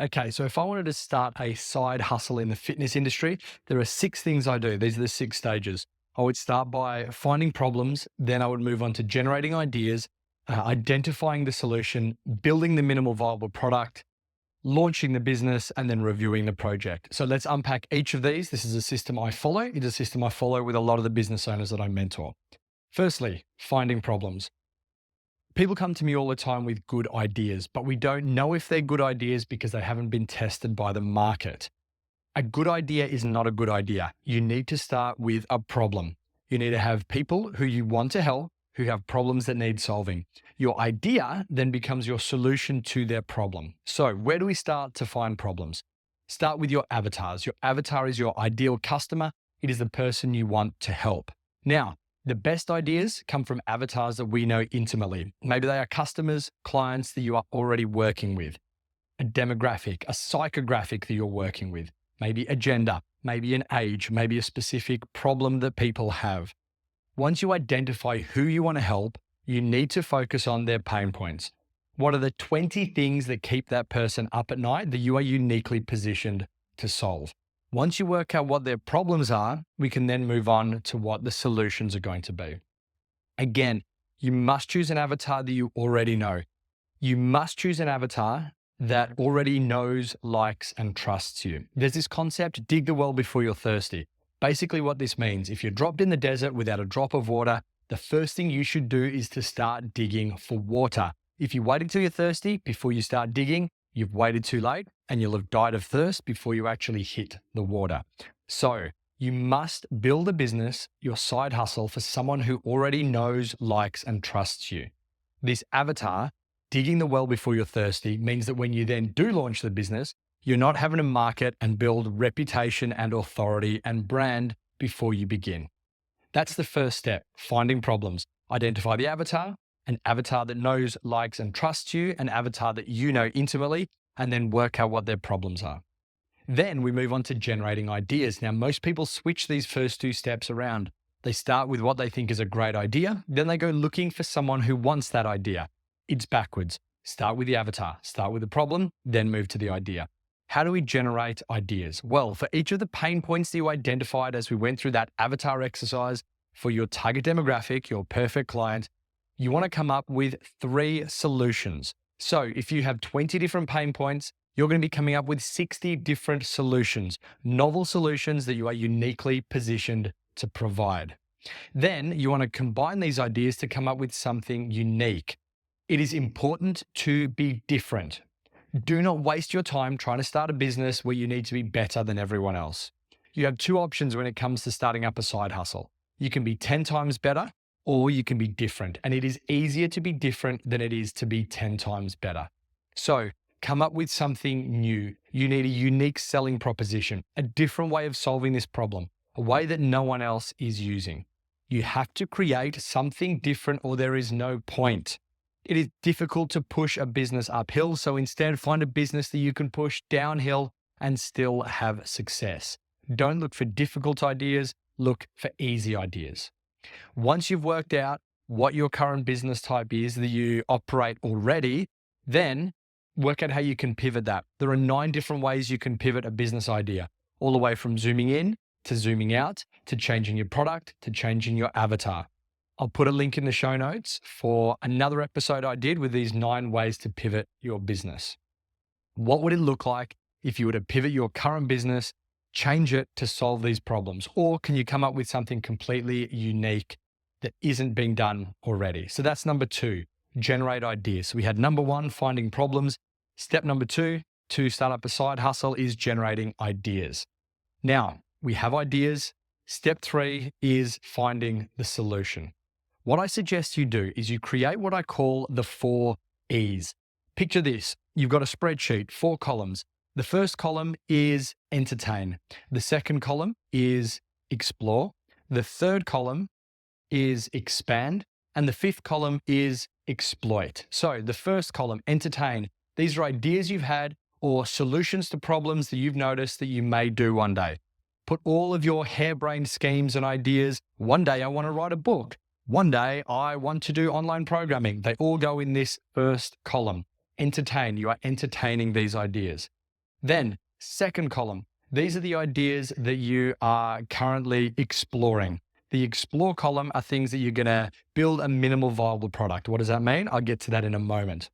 Okay, so if I wanted to start a side hustle in the fitness industry, there are six things I do. These are the six stages. I would start by finding problems, then I would move on to generating ideas, identifying the solution, building the minimal viable product, launching the business, and then reviewing the project. So let's unpack each of these. This is a system I follow. It is a system I follow with a lot of the business owners that I mentor. Firstly, finding problems. People come to me all the time with good ideas, but we don't know if they're good ideas because they haven't been tested by the market. A good idea is not a good idea. You need to start with a problem. You need to have people who you want to help, who have problems that need solving. Your idea then becomes your solution to their problem. So, where do we start to find problems? Start with your avatars. Your avatar is your ideal customer. It is the person you want to help. Now, the best ideas come from avatars that we know intimately. Maybe they are customers, clients that you are already working with, a demographic, a psychographic that you're working with, maybe a gender, maybe an age, maybe a specific problem that people have. Once you identify who you want to help, you need to focus on their pain points. What are the 20 things that keep that person up at night that you are uniquely positioned to solve? Once you work out what their problems are, we can then move on to what the solutions are going to be. Again, you must choose an avatar that you already know. You must choose an avatar that already knows, likes, and trusts you. There's this concept, dig the well before you're thirsty. Basically what this means, if you're dropped in the desert without a drop of water, the first thing you should do is to start digging for water. If you wait until you're thirsty before you start digging, you've waited too late and you'll have died of thirst before you actually hit the water. So you must build a business, your side hustle, for someone who already knows, likes, and trusts you. This avatar, digging the well before you're thirsty, means that when you then do launch the business, you're not having to market and build reputation and authority and brand before you begin. That's the first step, finding problems. Identify the avatar, an avatar that knows, likes, and trusts you, an avatar that you know intimately, and then work out what their problems are. Then we move on to generating ideas. Now, most people switch these first two steps around. They start with what they think is a great idea, then they go looking for someone who wants that idea. It's backwards. Start with the avatar, start with the problem, then move to the idea. How do we generate ideas? Well, for each of the pain points that you identified as we went through that avatar exercise for your target demographic, your perfect client, you want to come up with 3 solutions. So if you have 20 different pain points, you're going to be coming up with 60 different solutions, novel solutions that you are uniquely positioned to provide. Then you want to combine these ideas to come up with something unique. It is important to be different. Do not waste your time trying to start a business where you need to be better than everyone else. You have 2 options when it comes to starting up a side hustle. You can be 10 times better, or you can be different. And it is easier to be different than it is to be 10 times better. So come up with something new. You need a unique selling proposition, a different way of solving this problem, a way that no one else is using. You have to create something different or there is no point. It is difficult to push a business uphill, so instead find a business that you can push downhill and still have success. Don't look for difficult ideas, look for easy ideas. Once you've worked out what your current business type is that you operate already, then work out how you can pivot that. There are 9 different ways you can pivot a business idea, all the way from zooming in to zooming out, to changing your product, to changing your avatar. I'll put a link in the show notes for another episode I did with these 9 ways to pivot your business. What would it look like if you were to pivot your current business, change it to solve these problems? Or can you come up with something completely unique that isn't being done already? So that's number 2, generate ideas. So we had number 1, finding problems. Step number 2 to start up a side hustle is generating ideas. Now, we have ideas. Step 3 is finding the solution. What I suggest you do is you create what I call the 4 E's. Picture this. You've got a spreadsheet, 4 columns. The first column is entertain. The second column is explore. The third column is expand. And the 5th column is exploit. So the first column, entertain. These are ideas you've had or solutions to problems that you've noticed that you may do one day. Put all of your harebrained schemes and ideas. One day I want to write a book. One day I want to do online programming. They all go in this first column. Entertain. You are entertaining these ideas. Then, second column, these are the ideas that you are currently exploring. The explore column are things that you're going to build a minimal viable product. What does that mean? I'll get to that in a moment.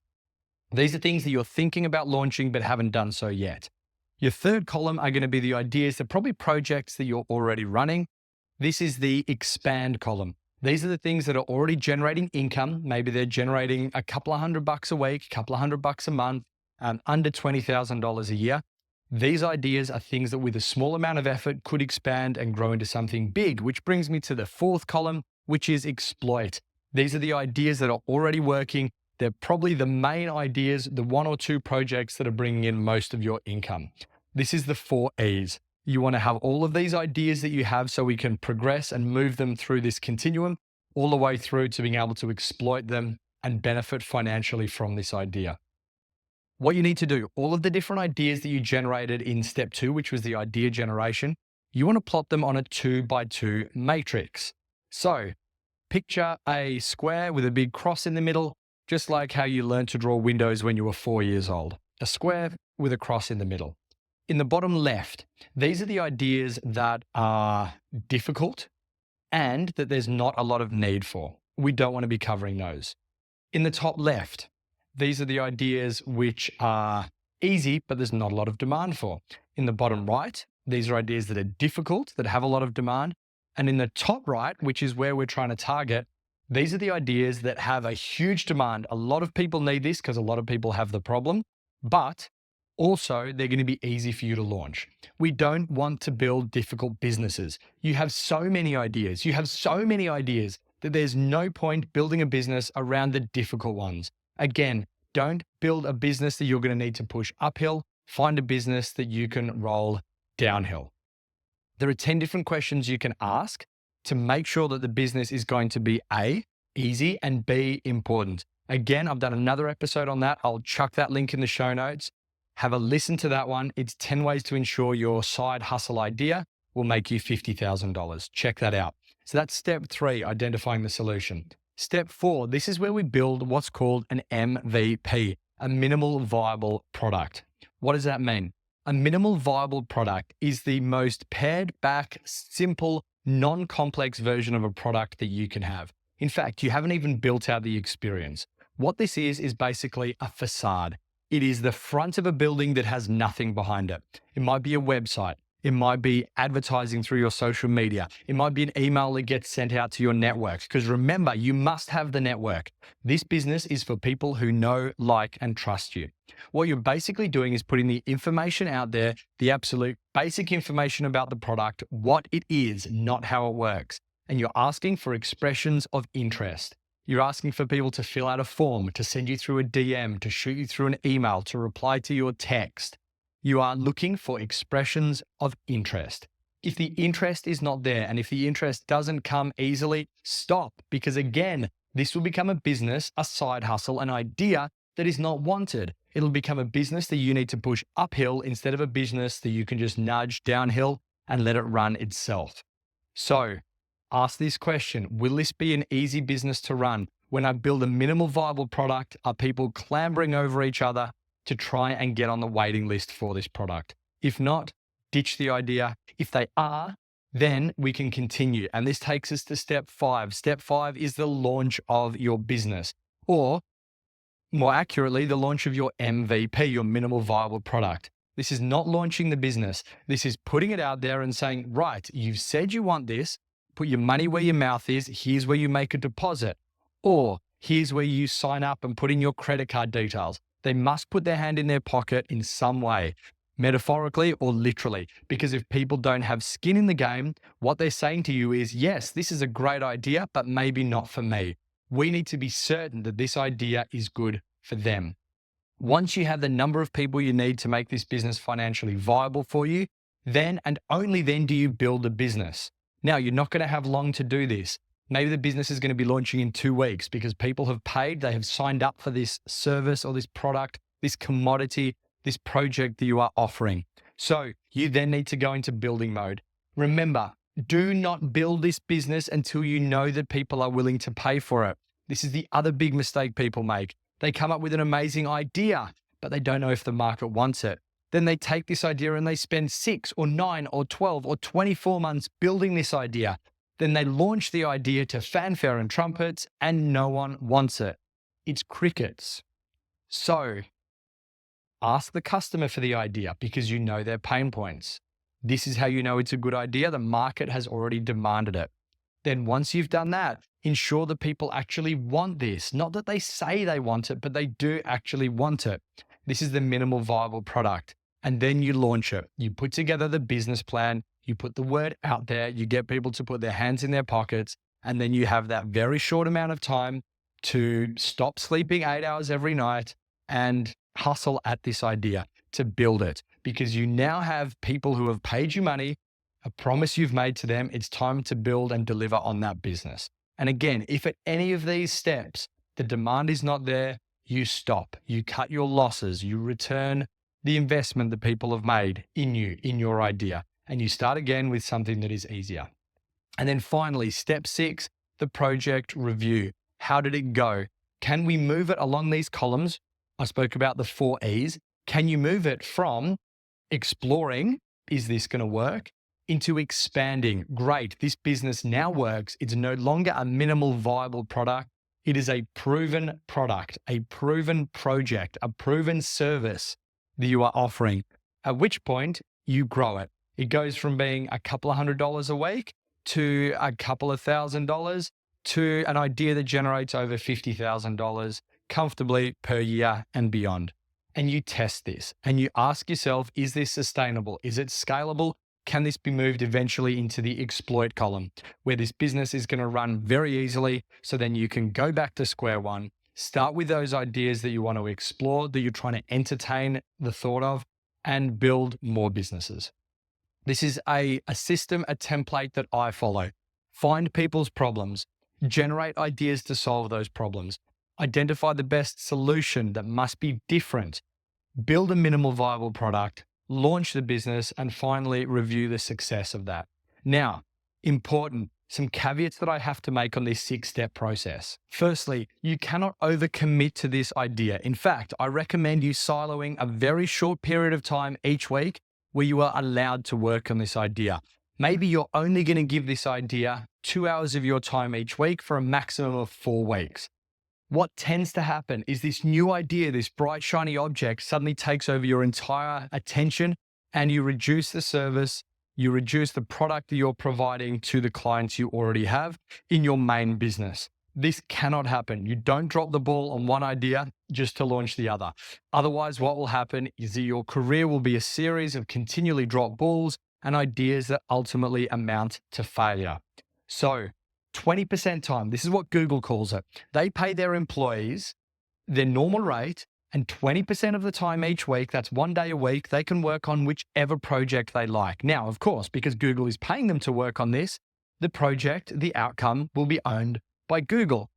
These are things that you're thinking about launching but haven't done so yet. Your third column are going to be the ideas, that probably projects that you're already running. This is the expand column. These are the things that are already generating income. Maybe they're generating a couple of $100 a week, a couple of $100 a month, under $20,000 a year. These ideas are things that with a small amount of effort could expand and grow into something big, which brings me to the fourth column, which is exploit. These are the ideas that are already working. They're probably the main ideas, the one or two projects that are bringing in most of your income. This is the 4 E's. You want to have all of these ideas that you have so we can progress and move them through this continuum all the way through to being able to exploit them and benefit financially from this idea. What you need to do, all of the different ideas that you generated in step 2, which was the idea generation, you want to plot them on a 2x2 matrix. So picture a square with a big cross in the middle, just like how you learned to draw windows when you were 4 years old. A square with a cross in the middle. In the bottom left, these are the ideas that are difficult and that there's not a lot of need for. We don't want to be covering those. In the top left, these are the ideas which are easy, but there's not a lot of demand for. In the bottom right, these are ideas that are difficult, that have a lot of demand. And in the top right, which is where we're trying to target, these are the ideas that have a huge demand. A lot of people need this because a lot of people have the problem, but also they're going to be easy for you to launch. We don't want to build difficult businesses. You have so many ideas. You have so many ideas that there's no point building a business around the difficult ones. Again, don't build a business that you're going to need to push uphill. Find a business that you can roll downhill. There are 10 different questions you can ask to make sure that the business is going to be A, easy, and B, important. Again, I've done another episode on that. I'll chuck that link in the show notes. Have a listen to that one. It's 10 ways to ensure your side hustle idea will make you $50,000. Check that out. So that's step 3, identifying the solution. Step 4, this is where we build what's called an MVP, a minimal viable product. What does that mean? A minimal viable product is the most pared back, simple, non-complex version of a product that you can have. In fact, you haven't even built out the experience. What this is basically a facade. It is the front of a building that has nothing behind it. It might be a website. It might be advertising through your social media. It might be an email that gets sent out to your network. Because remember, you must have the network. This business is for people who know, like, and trust you. What you're basically doing is putting the information out there, the absolute basic information about the product, what it is, not how it works. And you're asking for expressions of interest. You're asking for people to fill out a form, to send you through a DM, to shoot you through an email, to reply to your text. You are looking for expressions of interest. If the interest is not there, and if the interest doesn't come easily, stop. Because again, this will become a business, a side hustle, an idea that is not wanted. It'll become a business that you need to push uphill instead of a business that you can just nudge downhill and let it run itself. So ask this question, will this be an easy business to run? When I build a minimal viable product, are people clambering over each other to try and get on the waiting list for this product? If not, ditch the idea. If they are, then we can continue. And this takes us to step 5. Step 5 is the launch of your business, or more accurately, the launch of your MVP, your minimal viable product. This is not launching the business. This is putting it out there and saying, right, you've said you want this, put your money where your mouth is. Here's where you make a deposit, or here's where you sign up and put in your credit card details. They must put their hand in their pocket in some way, metaphorically or literally, because if people don't have skin in the game, what they're saying to you is, yes, this is a great idea, but maybe not for me. We need to be certain that this idea is good for them. Once you have the number of people you need to make this business financially viable for you, then and only then do you build a business. Now, you're not going to have long to do this. Maybe the business is going to be launching in 2 weeks because people have paid, they have signed up for this service or this product, this commodity, this project that you are offering. So you then need to go into building mode. Remember, do not build this business until you know that people are willing to pay for it. This is the other big mistake people make. They come up with an amazing idea, but they don't know if the market wants it. Then they take this idea and they spend 6 or 9 or 12 or 24 months building this idea. Then they launch the idea to fanfare and trumpets, and no one wants it. It's crickets. So ask the customer for the idea because you know their pain points. This is how you know it's a good idea. The market has already demanded it. Then once you've done that, ensure that people actually want this. Not that they say they want it, but they do actually want it. This is the minimal viable product. And then you launch it. You put together the business plan, you put the word out there, you get people to put their hands in their pockets, and then you have that very short amount of time to stop sleeping 8 hours every night and hustle at this idea to build it, because you now have people who have paid you money, a promise you've made to them. It's time to build and deliver on that business. And again, if at any of these steps, the demand is not there, you stop, you cut your losses, you return the investment that people have made in you, in your idea, and you start again with something that is easier. And then finally, step 6, the project review. How did it go? Can we move it along these columns? I spoke about the 4 E's. Can you move it from exploring, is this going to work, into expanding? Great, this business now works. It's no longer a minimal viable product. It is a proven product, a proven project, a proven service that you are offering, at which point you grow it. It goes from being a couple of $100 a week to a couple of $1,000 to an idea that generates over $50,000 comfortably per year and beyond. And you test this and you ask yourself, is this sustainable? Is it scalable? Can this be moved eventually into the exploit column, where this business is going to run very easily? So then you can go back to square one, start with those ideas that you want to explore, that you're trying to entertain the thought of, and build more businesses. This is a system, a template that I follow. Find people's problems, generate ideas to solve those problems, identify the best solution that must be different, build a minimal viable product, launch the business, and finally review the success of that. Now, important, some caveats that I have to make on this 6-step process. Firstly, you cannot overcommit to this idea. In fact, I recommend you siloing a very short period of time each week where you are allowed to work on this idea. Maybe you're only going to give this idea 2 hours of your time each week for a maximum of 4 weeks. What tends to happen is this new idea, this bright, shiny object suddenly takes over your entire attention, and you reduce the service, you reduce the product that you're providing to the clients you already have in your main business. This cannot happen. You don't drop the ball on one idea just to launch the other. Otherwise, what will happen is that your career will be a series of continually dropped balls and ideas that ultimately amount to failure. So 20% time, this is what Google calls it. They pay their employees their normal rate, and 20% of the time each week, that's 1 day a week, they can work on whichever project they like. Now, of course, because Google is paying them to work on this, the project, the outcome will be owned by Google.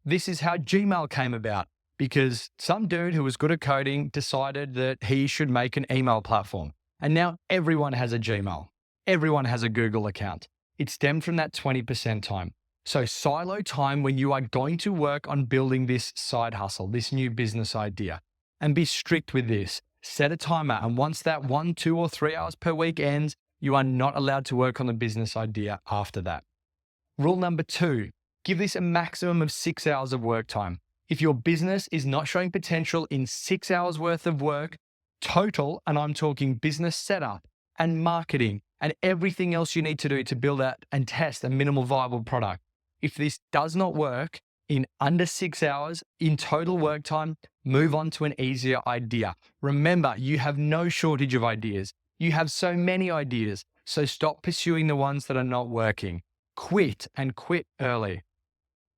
This is how Gmail came about, because some dude who was good at coding decided that he should make an email platform. And now everyone has a Gmail. Everyone has a Google account. It stemmed from that 20% time. So silo time when you are going to work on building this side hustle, this new business idea, and be strict with this. Set a timer, and once that 1, 2, or 3 hours per week ends, you are not allowed to work on the business idea after that. Rule number 2, give this a maximum of 6 hours of work time. If your business is not showing potential in 6 hours worth of work total, and I'm talking business setup and marketing and everything else you need to do to build out and test a minimal viable product, if this does not work in under 6 hours in total work time, move on to an easier idea. Remember, you have no shortage of ideas. You have so many ideas. So stop pursuing the ones that are not working. Quit, and quit early.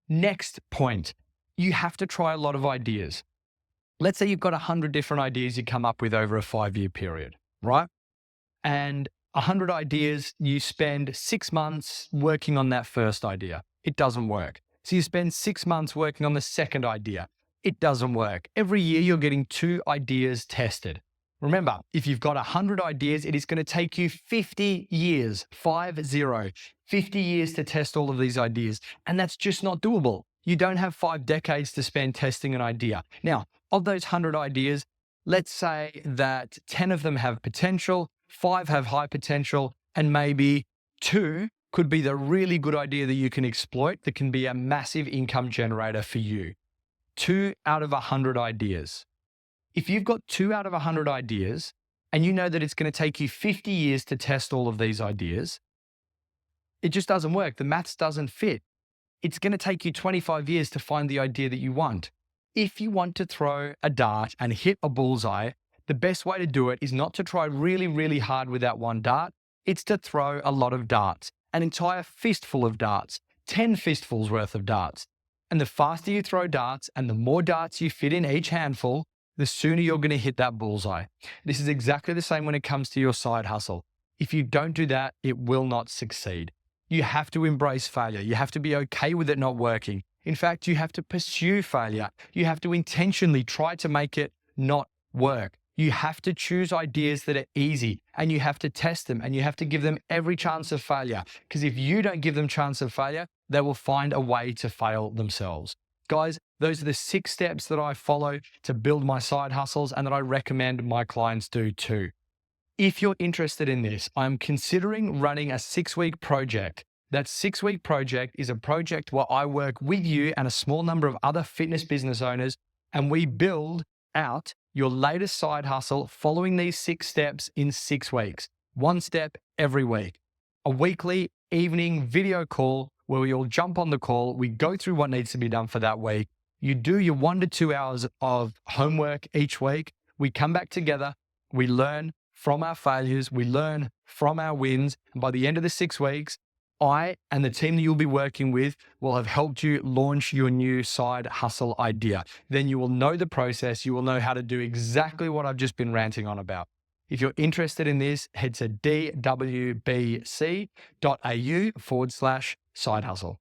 Next point, you have to try a lot of ideas. Let's say you've got 100 different ideas you come up with over a 5-year period, right? And 100 ideas, you spend 6 months working on that first idea. It doesn't work. So you spend 6 months working on the second idea. It doesn't work. Every year you're getting 2 ideas tested. Remember, if you've got 100 ideas, it is going to take you 50 years, 50 years to test all of these ideas. And that's just not doable. You don't have 5 decades to spend testing an idea. Now, of those 100 ideas, let's say that 10 of them have potential, 5 have high potential, and maybe 2 could be the really good idea that you can exploit that can be a massive income generator for you. 2 out of 100 ideas. If you've got 2 out of 100 ideas and you know that it's going to take you 50 years to test all of these ideas, it just doesn't work. The maths doesn't fit. It's going to take you 25 years to find the idea that you want. If you want to throw a dart and hit a bullseye, the best way to do it is not to try really, really hard with that one dart. It's to throw a lot of darts, an entire fistful of darts, 10 fistfuls worth of darts. And the faster you throw darts and the more darts you fit in each handful, the sooner you're going to hit that bullseye. This is exactly the same when it comes to your side hustle. If you don't do that, it will not succeed. You have to embrace failure. You have to be okay with it not working. In fact, you have to pursue failure. You have to intentionally try to make it not work. You have to choose ideas that are easy and you have to test them and you have to give them every chance of failure. Because if you don't give them chance of failure, they will find a way to fail themselves. Guys, those are the 6 steps that I follow to build my side hustles and that I recommend my clients do too. If you're interested in this, I'm considering running a 6-week project. That 6-week project is a project where I work with you and a small number of other fitness business owners, and we build out your latest side hustle following these 6 steps in 6 weeks. 1 step every week. A weekly evening video call where we all jump on the call. We go through what needs to be done for that week. You do your 1 to 2 hours of homework each week. We come back together. We learn from our failures. We learn from our wins. And by the end of the 6 weeks, I and the team that you'll be working with will have helped you launch your new side hustle idea. Then you will know the process. You will know how to do exactly what I've just been ranting on about. If you're interested in this, head to dwbc.au/side hustle.